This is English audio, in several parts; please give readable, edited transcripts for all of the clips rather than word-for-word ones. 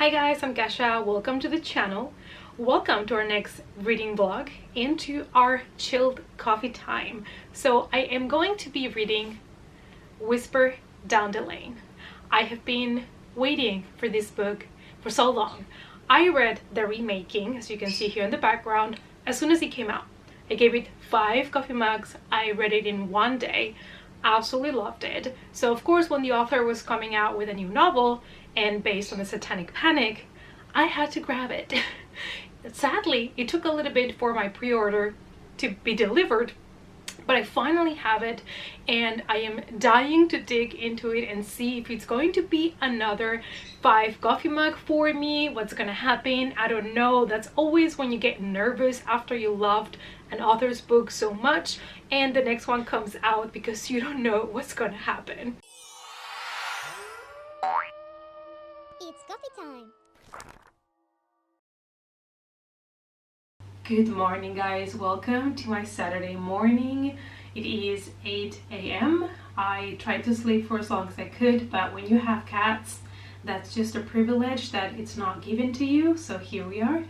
Hi guys, I'm Gasha. Welcome to the channel. Welcome to our next reading vlog and to our chilled coffee time. So I am going to be reading Whisper Down the Lane. I have been waiting for this book for so long. I read the remaking, as you can see here in the background, as soon as it came out. I gave it 5 coffee mugs. I read it in one day. Absolutely loved it. So of course, when the author was coming out with a new novel and based on the Satanic Panic, I had to grab it. Sadly, it took a little bit for my pre-order to be delivered, but I finally have it and I am dying to dig into it and see if it's going to be another 5 coffee mug for me. What's gonna happen? I don't know. That's always when you get nervous after you loved an author's book so much and the next one comes out because you don't know what's gonna happen. It's coffee time. Good morning guys, welcome to my Saturday morning. It is 8 a.m. I tried to sleep for as long as I could, but when you have cats, that's just a privilege that it's not given to you. So here we are.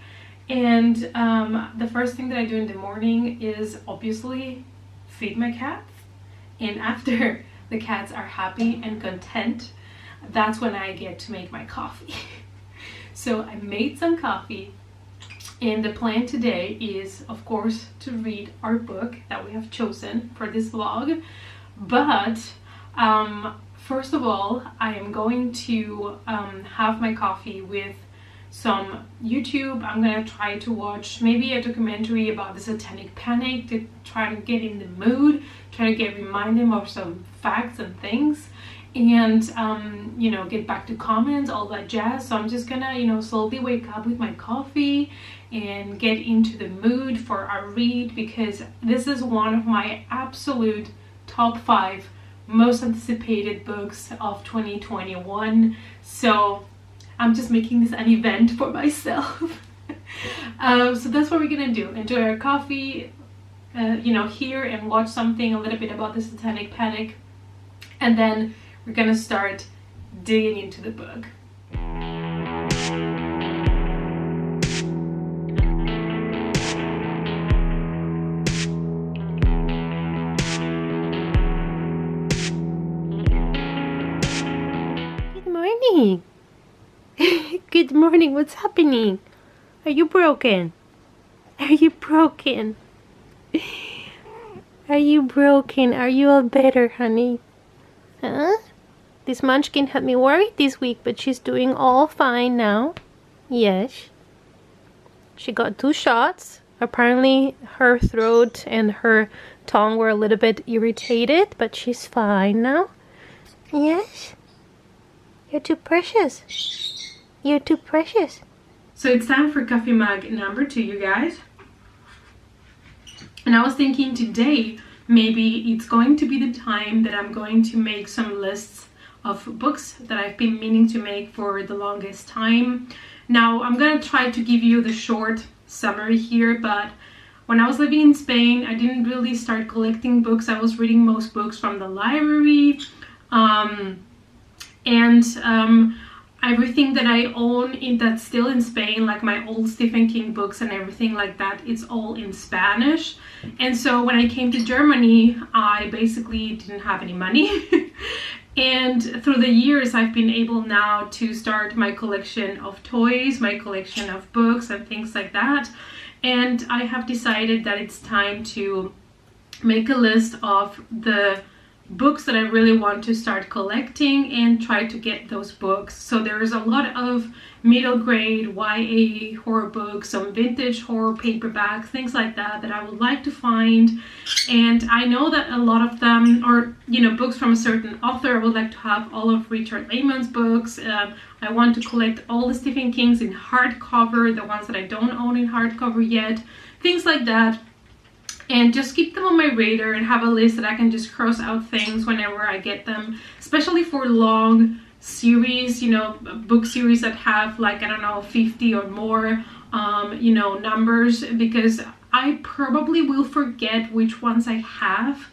And the first thing that I do in the morning is obviously feed my cats. And after the cats are happy and content, that's when I get to make my coffee. So I made some coffee. And the plan today is, of course, to read our book that we have chosen for this vlog. But first of all, I am going to have my coffee with some YouTube. I'm gonna try to watch maybe a documentary about the Satanic Panic to try to get in the mood, try to get reminded of some facts and things, and you know, get back to comments, all that jazz. So I'm just gonna, you know, slowly wake up with my coffee and get into the mood for our read, because this is one of my absolute top 5 most anticipated books of 2021. So I'm just making this an event for myself. So that's what we're gonna do, enjoy our coffee, you know, hear and watch something a little bit about the Satanic Panic, and then we're gonna start digging into the book. Good morning. Good morning. What's happening? Are you broken? Are you broken? Are you broken? Are you all better, honey? Huh? This munchkin had me worried this week, but she's doing all fine now. Yes. She got 2 shots. Apparently her throat and her tongue were a little bit irritated, but she's fine now. Yes. You're too precious. You're too precious. So it's time for coffee mug number 2, you guys. And I was thinking today, maybe it's going to be the time that I'm going to make some lists of books that I've been meaning to make for the longest time. Now, I'm going to try to give you the short summary here, but when I was living in Spain, I didn't really start collecting books. I was reading most books from the library. Everything that I own that's still in Spain, like my old Stephen King books and everything like that, it's all in Spanish. And so when I came to Germany, I basically didn't have any money. And through the years, I've been able now to start my collection of toys, my collection of books and things like that. And I have decided that it's time to make a list of the books that I really want to start collecting and try to get those books. So there's a lot of middle grade YA horror books, some vintage horror paperbacks, things like that I would like to find. And I know that a lot of them are, you know, books from a certain author. I would like to have all of Richard Lehman's books. I want to collect all the Stephen King's in hardcover, the ones that I don't own in hardcover yet, things like that. And just keep them on my radar and have a list that I can just cross out things whenever I get them, especially for long series, you know, book series that have like, I don't know, 50 or more, you know, numbers, because I probably will forget which ones I have.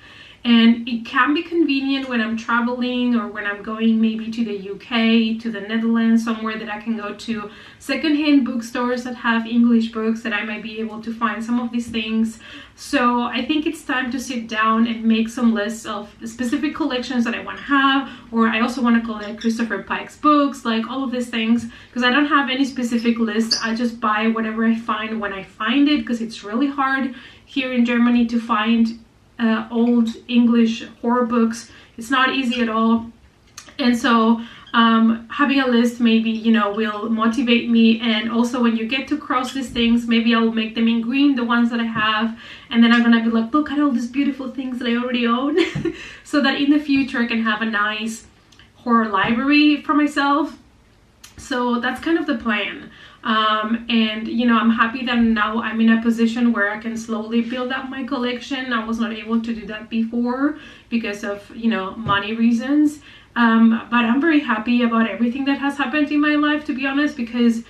and it can be convenient when I'm traveling or when I'm going maybe to the UK, to the Netherlands, somewhere that I can go to secondhand bookstores that have English books, that I might be able to find some of these things. So I think it's time to sit down and make some lists of the specific collections that I want to have, or I also want to collect Christopher Pike's books, like all of these things, because I don't have any specific list. I just buy whatever I find when I find it, because it's really hard here in Germany to find old English horror books. It's not easy at all. And so having a list maybe, you know, will motivate me. And also when you get to cross these things, maybe I will make them in green, the ones that I have, and then I'm gonna be like, look at all these beautiful things that I already own. So that in the future I can have a nice horror library for myself. So that's kind of the plan. And you know, I'm happy that now I'm in a position where I can slowly build up my collection. I was not able to do that before because of, you know, money reasons. But I'm very happy about everything that has happened in my life, to be honest, because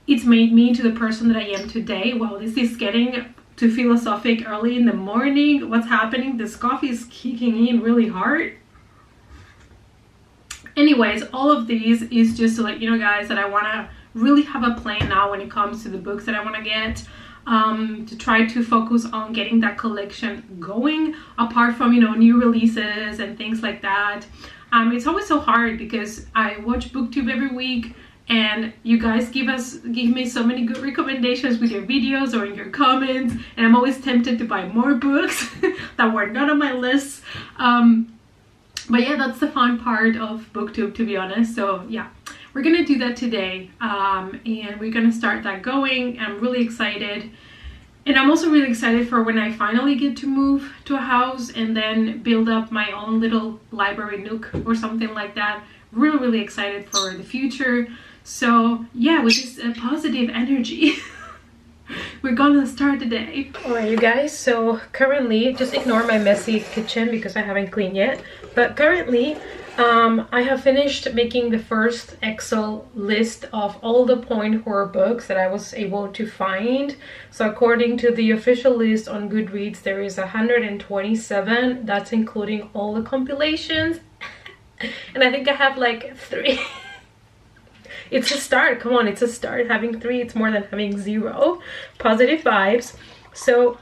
it's made me to the person that I am today. Wow, this is getting too philosophic early in the morning. What's happening? This coffee is kicking in really hard. Anyways, all of these is just to let you know, guys, that I want to really have a plan now when it comes to the books that I want to get, to try to focus on getting that collection going, apart from, you know, new releases and things like that. It's always so hard because I watch booktube every week, and you guys give me so many good recommendations with your videos or in your comments, and I'm always tempted to buy more books that were not on my list. But yeah, that's the fun part of booktube, to be honest. So yeah, we're gonna do that today, and we're gonna start that going. I'm really excited, and I'm also really excited for when I finally get to move to a house and then build up my own little library nook or something like that. Really excited for the future. So yeah, with this positive energy we're gonna start the day. Alright, you guys, so currently, just ignore my messy kitchen because I haven't cleaned yet, but currently I have finished making the first Excel list of all the point horror books that I was able to find. So according to the official list on Goodreads, there is 127. That's including all the compilations. And I think I have like 3. It's a start. Come on, it's a start. Having 3, it's more than having 0. Positive vibes. So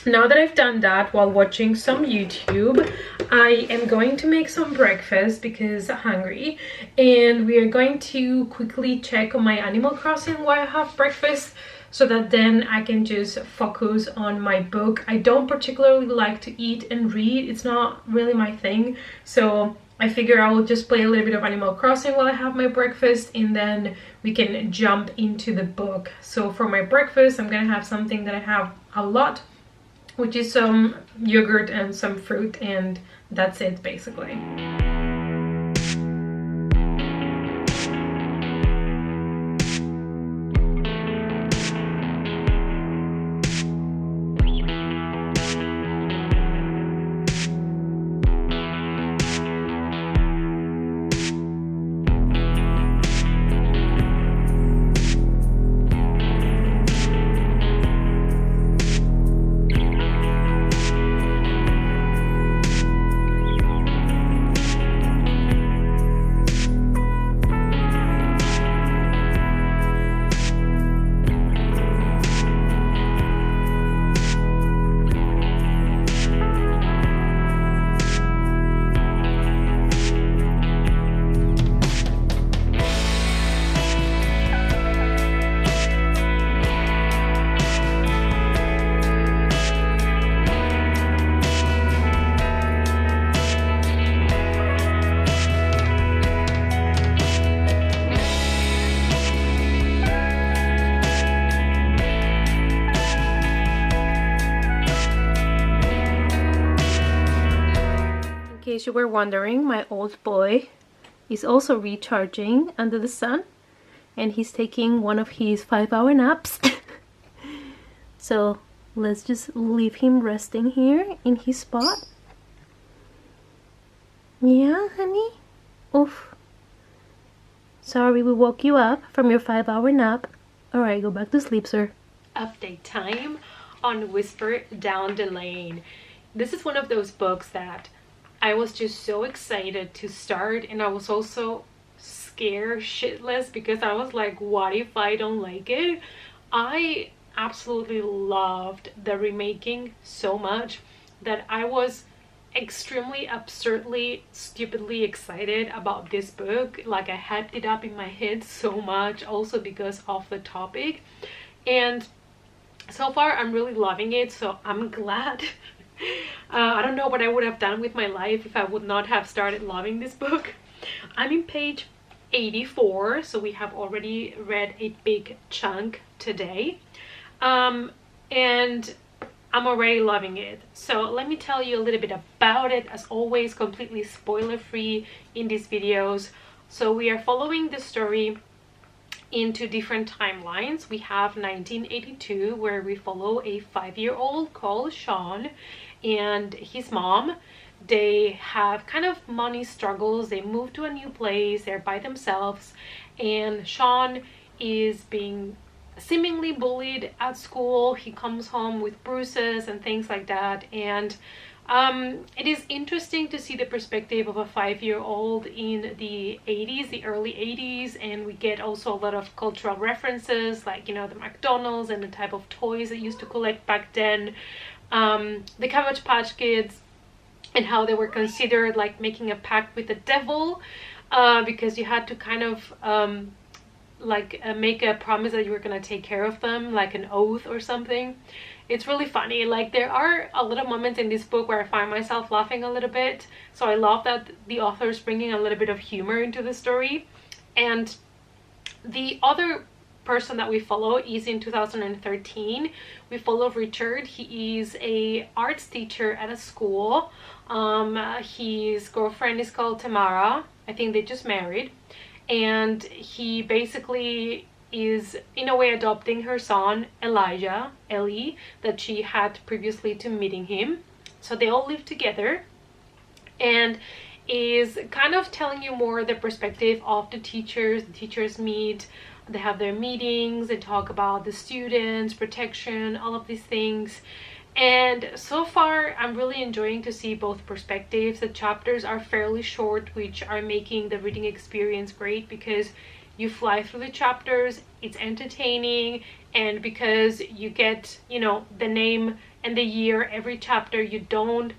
now that I've done that while watching some YouTube, I am going to make some breakfast because I'm hungry, and we are going to quickly check on my Animal Crossing while I have breakfast, so that then I can just focus on my book. I don't particularly like to eat and read. It's not really my thing. So I figure I will just play a little bit of Animal Crossing while I have my breakfast, and then we can jump into the book. So for my breakfast, I'm gonna have something that I have a lot, which is some yogurt and some fruit, and that's it basically. In case you were wondering, my old boy is also recharging under the sun, and he's taking one of his 5-hour naps. So let's just leave him resting here in his spot. Yeah, honey? Oof. Sorry we woke you up from your 5-hour nap. Alright, go back to sleep, sir. Update time on Whisper Down the Lane. This is one of those books that I was just so excited to start, and I was also scared shitless because I was like, what if I don't like it? I absolutely loved the remaking so much that I was extremely absurdly stupidly excited about this book. Like, I hyped it up in my head so much, also because of the topic, and so far I'm really loving it, so I'm glad. I don't know what I would have done with my life if I would not have started loving this book. I'm in page 84, so we have already read a big chunk today, and I'm already loving it. So let me tell you a little bit about it, as always completely spoiler free in these videos. So we are following the story into different timelines. We have 1982, where we follow a 5-year-old called Sean and his mom. They have kind of money struggles. They move to a new place, they're by themselves, and Sean is being seemingly bullied at school. He comes home with bruises and things like that, and it is interesting to see the perspective of a 5-year-old in the 80s, the early 80s, and we get also a lot of cultural references, like, you know, the McDonald's and the type of toys they used to collect back then, the Cabbage Patch Kids, and how they were considered like making a pact with the devil, because you had to kind of make a promise that you were gonna take care of them, like an oath or something. It's really funny. Like, there are a lot of moments in this book where I find myself laughing a little bit, so I love that the author is bringing a little bit of humor into the story. And the other person that we follow is in 2013. We follow Richard. He is a arts teacher at a school. His girlfriend is called Tamara. I think they just married, and he basically is in a way adopting her son Ellie, that she had previously to meeting him. So they all live together, and is kind of telling you more the perspective of the teachers. The teachers meet, they have their meetings, they talk about the students, protection, all of these things. And so far I'm really enjoying to see both perspectives. The chapters are fairly short, which are making the reading experience great, because you fly through the chapters, it's entertaining, and because you get, you know, the name and the year every chapter, you don't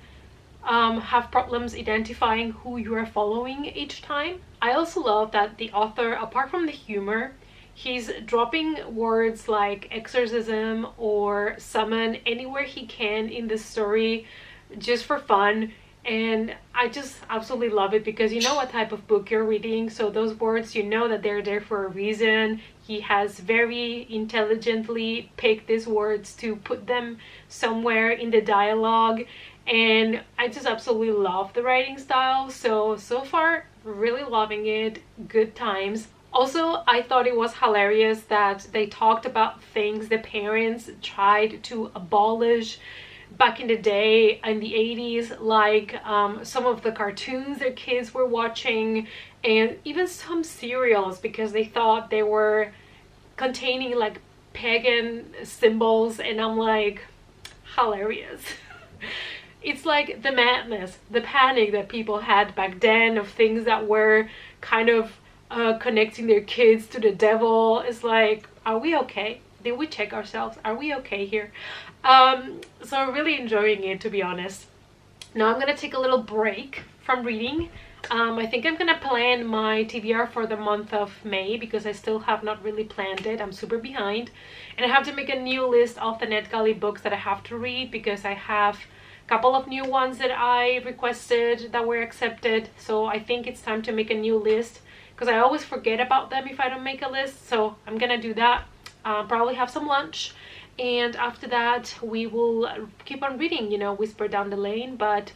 have problems identifying who you are following each time. I also love that the author, apart from the humor, he's dropping words like exorcism or summon anywhere he can in the story, just for fun. And I just absolutely love it, because you know what type of book you're reading, so those words, you know that they're there for a reason. He has very intelligently picked these words to put them somewhere in the dialogue, and I just absolutely love the writing style. So far really loving it. Good times. Also, I thought it was hilarious that they talked about things the parents tried to abolish back in the day in the 80s, like some of the cartoons their kids were watching, and even some cereals, because they thought they were containing like pagan symbols. And I'm like, hilarious. It's like the madness, the panic that people had back then of things that were kind of connecting their kids to the devil. It's like, are we okay? Did we check ourselves? Are we okay here? So I'm really enjoying it, to be honest. Now I'm gonna take a little break from reading. I think I'm gonna plan my TBR for the month of May, because I still have not really planned it. I'm super behind, and I have to make a new list of the NetGalley books that I have to read, because I have a couple of new ones that I requested that were accepted. So I think it's time to make a new list, because I always forget about them if I don't make a list. So I'm gonna do that. Probably have some lunch, and after that we will keep on reading, you know, Whisper Down the Lane. But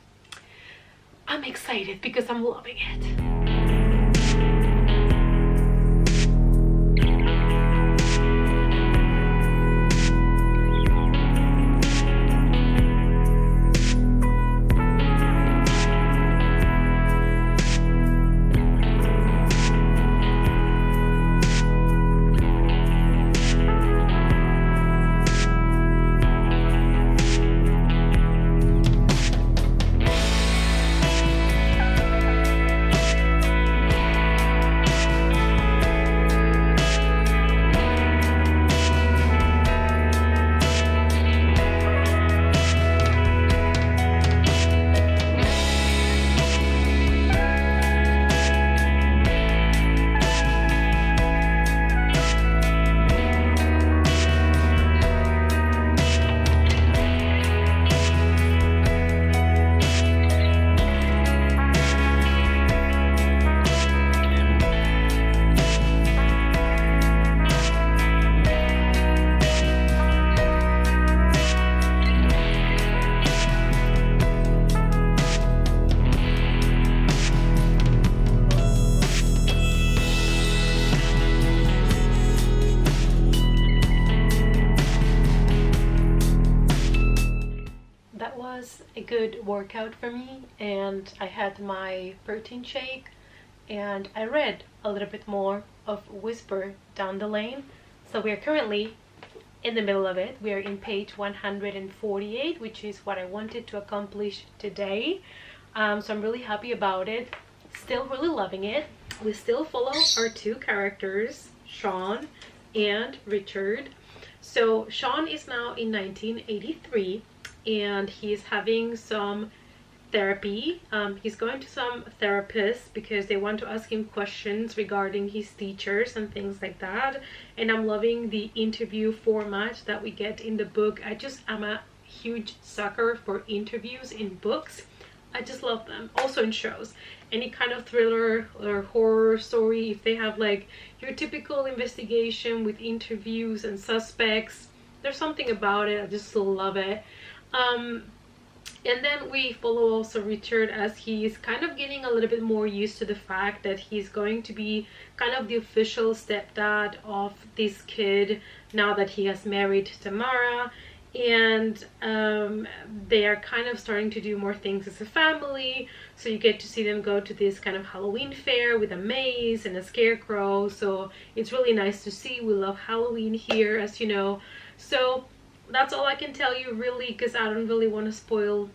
I'm excited because I'm loving it. was a good workout for me, and I had my protein shake, and I read a little bit more of Whisper Down the Lane. So we are currently in the middle of it. We are in page 148, which is what I wanted to accomplish today. So I'm really happy about it. Still really loving it. We still follow our two characters, Sean and Richard. So Sean is now in 1983, and he's having some therapy. He's going to some therapists because they want to ask him questions regarding his teachers and things like that. And I'm loving the interview format that we get in the book. I'm a huge sucker for interviews in books. I just love them. Also in shows. Any kind of thriller or horror story, if they have like your typical investigation with interviews and suspects, there's something about it. I just love it. And then we follow also Richard as he's kind of getting a little bit more used to the fact that he's going to be kind of the official stepdad of this kid now that he has married Tamara. And they are kind of starting to do more things as a family. So you get to see them go to this kind of Halloween fair with a maze and a scarecrow. So it's really nice to see. We love Halloween here, as you know. So that's all I can tell you really, because I don't really want to spoil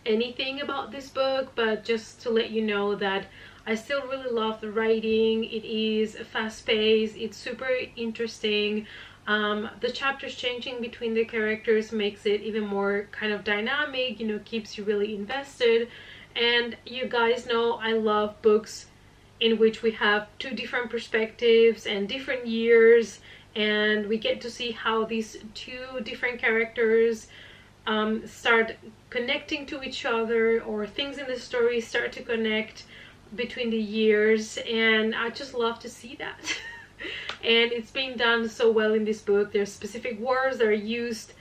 anything about this book, but just to let you know that I still really love the writing. It is fast-paced, it's super interesting. The chapters changing between the characters makes it even more kind of dynamic, you know, keeps you really invested. And you guys know I love books in which we have two different perspectives and different years, and we get to see how these two different characters start connecting to each other, or things in the story start to connect between the years, and I just love to see that. And it's being done so well in this book. There's specific words that are used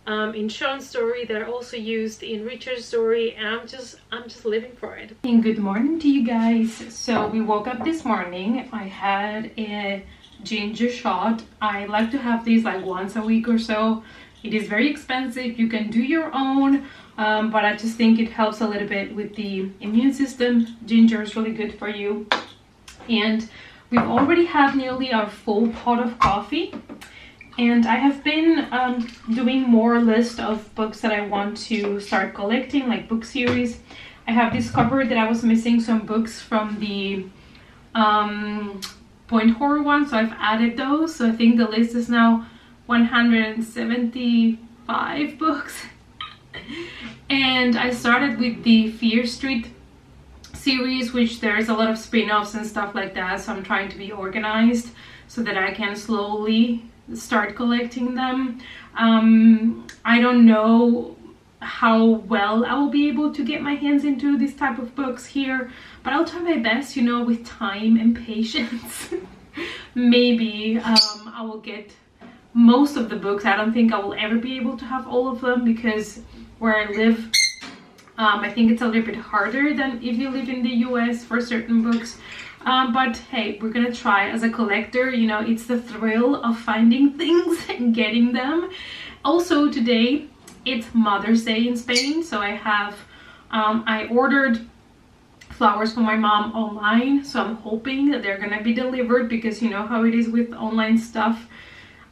in Sean's story that are also used in Richard's story, and I'm just living for it. And good morning to you guys. So we woke up this morning. I had a ginger shot. I like to have these like once a week or so. It is very expensive. You can do your own, but I just think it helps a little bit with the immune system. Ginger is really good for you. And we've already had nearly our full pot of coffee. And I have been doing more list of books that I want to start collecting, like book series. I have discovered that I was missing some books from the Point Horror one, so I've added those. So I think the list is now 175 books. And I started with the Fear Street series, which there's a lot of spin-offs and stuff like that, so I'm trying to be organized so that I can slowly start collecting them. I don't know how well I will be able to get my hands into this type of books here, but I'll try my best, you know, with time and patience. Maybe I will get most of the books. I don't think I will ever be able to have all of them, because where I live, I think it's a little bit harder than if you live in the US for certain books. But hey, we're gonna try. As a collector, you know, it's the thrill of finding things and getting them. Also today, it's Mother's Day in Spain, so I have, I ordered flowers for my mom online, so I'm hoping that they're gonna be delivered, because you know how it is with online stuff.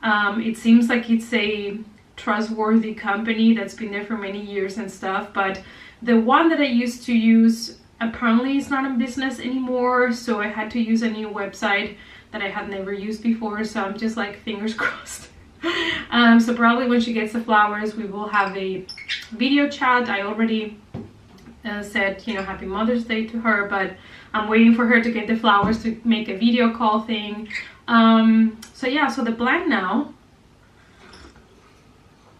It seems like it's a trustworthy company that's been there for many years and stuff, but the one that I used to use apparently is not in business anymore, so I had to use a new website that I had never used before, so I'm just like fingers crossed. So probably when she gets the flowers, we will have a video chat. I already said, you know, happy Mother's Day to her, but I'm waiting for her to get the flowers to make a video call thing. So yeah, so the plan now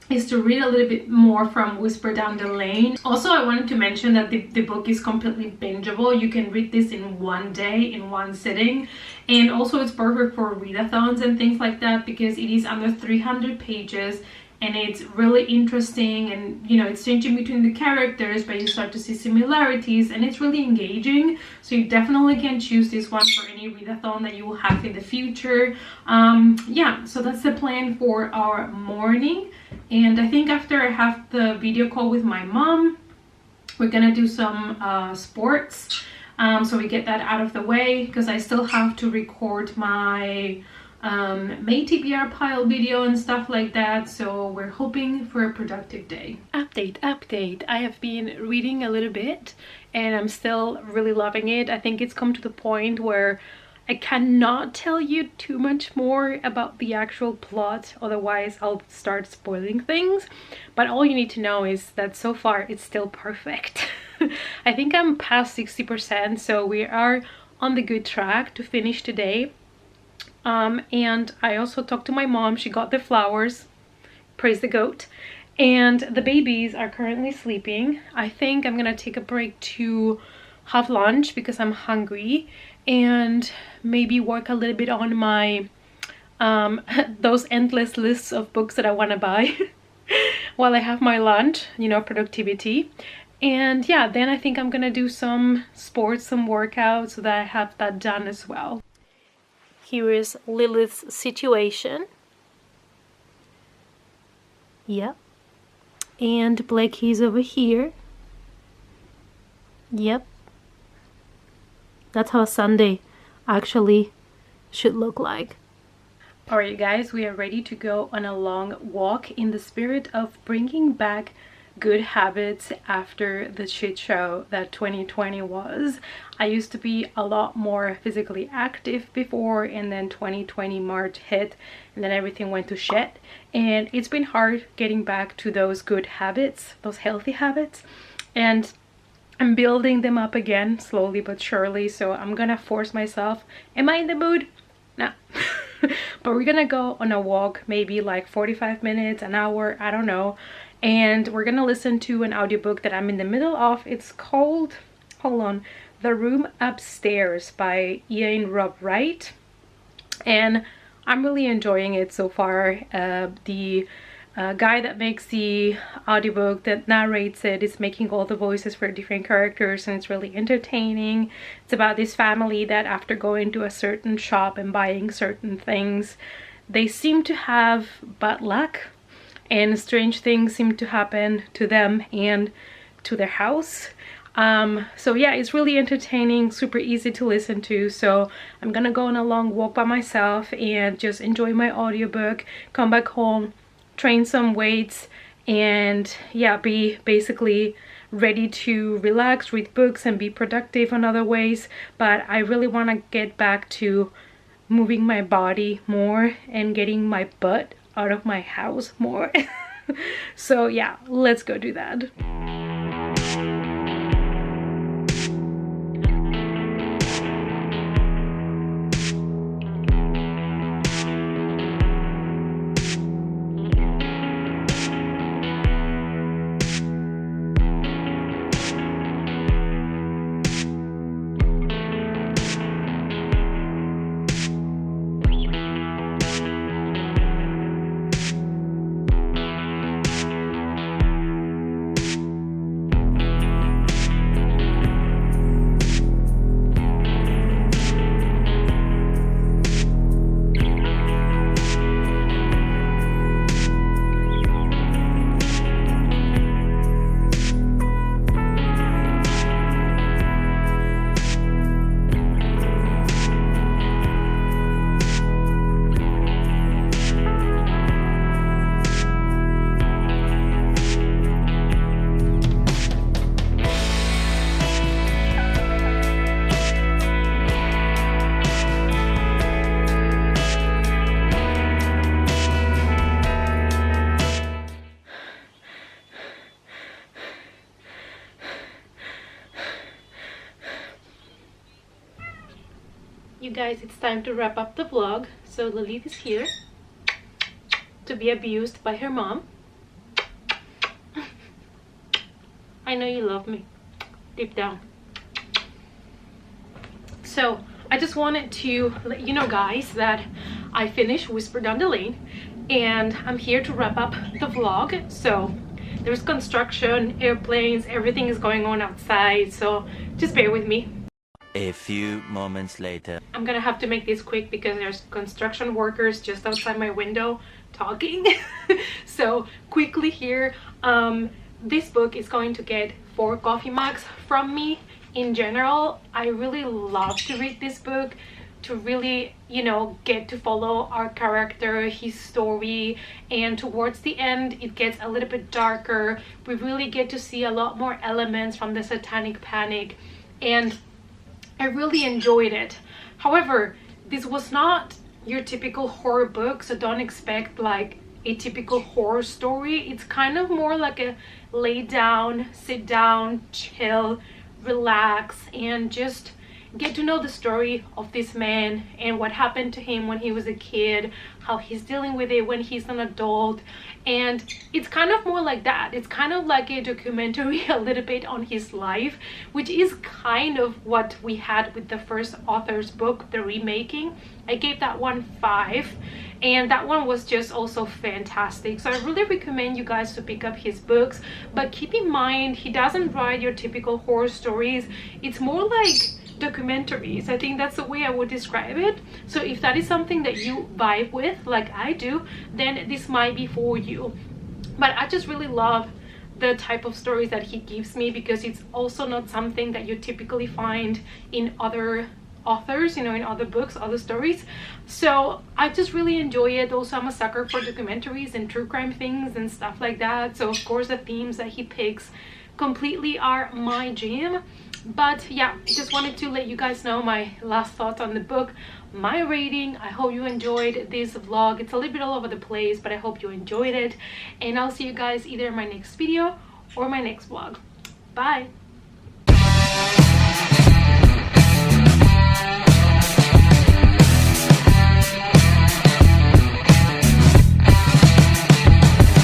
is to read a little bit more from Whisper Down the Lane. Also, I wanted to mention that the book is completely bingeable. You can read this in one day, in one sitting. And also it's perfect for readathons and things like that, because it is under 300 pages and it's really interesting, and you know, it's changing between the characters, but you start to see similarities, and it's really engaging. So you definitely can choose this one for any readathon that you will have in the future. Yeah, so that's the plan for our morning. And I think after I have the video call with my mom, we're gonna do some sports, so we get that out of the way, because I still have to record my May TBR pile video and stuff like that. So we're hoping for a productive day. Update. I have been reading a little bit and I'm still really loving it. I think it's come to the point where I cannot tell you too much more about the actual plot, otherwise I'll start spoiling things. But all you need to know is that so far it's still perfect. I think I'm past 60%, so we are on the good track to finish today. And I also talked to my mom. She got the flowers, praise the goat, and the babies are currently sleeping. I think I'm gonna take a break to have lunch because I'm hungry, and maybe work a little bit on my those endless lists of books that I want to buy while I have my lunch, you know, productivity. And yeah, then I think I'm gonna do some sports, some workouts, so that I have that done as well. Here is Lilith's situation. Yep. And Blackie's over here. Yep. That's how Sunday actually should look like. Alright, guys, we are ready to go on a long walk in the spirit of bringing back good habits after the shit show that 2020 was. I used to be a lot more physically active before, and then 2020 March hit and then everything went to shit, and it's been hard getting back to those good habits, those healthy habits, and I'm building them up again slowly but surely. So I'm gonna force myself. Am I in the mood? No. But we're gonna go on a walk, maybe like 45 minutes, an hour, I don't know, and we're gonna listen to an audiobook that I'm in the middle of. It's called, hold on, The Room Upstairs by Ian Rob Wright, and I'm really enjoying it so far. The guy that makes the audiobook, that narrates it, is making all the voices for different characters, and it's really entertaining. It's about this family that after going to a certain shop and buying certain things, they seem to have bad luck, and strange things seem to happen to them and to their house. So yeah, it's really entertaining, super easy to listen to. So I'm gonna go on a long walk by myself and just enjoy my audiobook, come back home, train some weights, and yeah, be basically ready to relax, read books, and be productive in other ways. But I really want to get back to moving my body more and getting my butt out of my house more. So yeah, let's go do that. You guys, it's time to wrap up the vlog. So Lilith is here to be abused by her mom. I know you love me deep down. So I just wanted to let you know, guys, that I finished Whisper Down the Lane, and I'm here to wrap up the vlog. So there's construction, airplanes, everything is going on outside, so just bear with me. A few moments later. I'm gonna have to make this quick because there's construction workers just outside my window talking. So quickly here, this book is going to get 4 coffee mugs from me. In general, I really love to read this book, to really, you know, get to follow our character, his story, and towards the end it gets a little bit darker. We really get to see a lot more elements from the Satanic Panic, and I really enjoyed it. However, this was not your typical horror book, so don't expect like a typical horror story. It's kind of more like a lay down, sit down, chill, relax, and just get to know the story of this man and what happened to him when he was a kid, how he's dealing with it when he's an adult. And it's kind of more like that. It's kind of like a documentary a little bit on his life, which is kind of what we had with the first author's book, the remaking. I gave that one 5, and that one was just also fantastic. So I really recommend you guys to pick up his books, but keep in mind he doesn't write your typical horror stories. It's more like documentaries. I think that's the way I would describe it. So if that is something that you vibe with like I do, then this might be for you. But I just really love the type of stories that he gives me, because it's also not something that you typically find in other authors, you know, in other books, other stories. So I just really enjoy it. Also, I'm a sucker for documentaries and true crime things and stuff like that, so of course the themes that he picks completely are my jam. But yeah, just wanted to let you guys know my last thoughts on the book, my rating. I hope you enjoyed this vlog. It's a little bit all over the place, but I hope you enjoyed it, and I'll see you guys either in my next video or my next vlog. Bye.